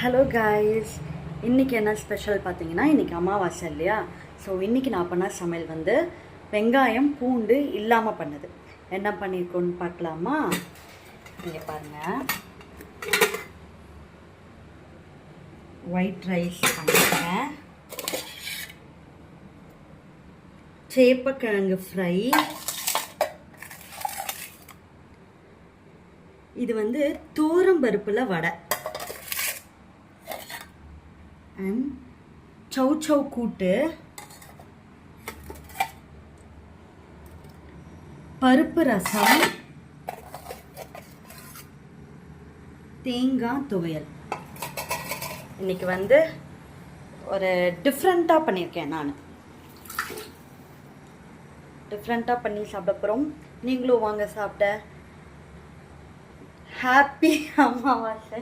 Hello guys, இன்றைக்கி என்ன special பார்த்தீங்கன்னா, இன்றைக்கி அமாவாசை இல்லையா? ஸோ இன்றைக்கி நான் பண்ண சமையல் வந்து வெங்காயம் பூண்டு இல்லாமல் பண்ணது. என்ன பண்ணியிருக்கோன்னு பார்க்கலாமா? இங்கே பாருங்கள், ஒயிட் ரைஸ் பண்ணியிருக்கேன், சேப்பக்கிழங்கு ஃப்ரை, இது வந்து தூரம்பருப்பில் வடை, அண்ட் சௌ கூட்டு, பருப்பு ரசம், தேங்காய் துவையல். இன்னைக்கு வந்து ஒரு டிஃப்ரெண்ட்டாக பண்ணியிருக்கேன். நான் டிஃப்ரெண்ட்டாக பண்ணி சாப்பிட போகிறோம். நீங்களும் வாங்க சாப்பிட. ஹாப்பி அமாவாசை.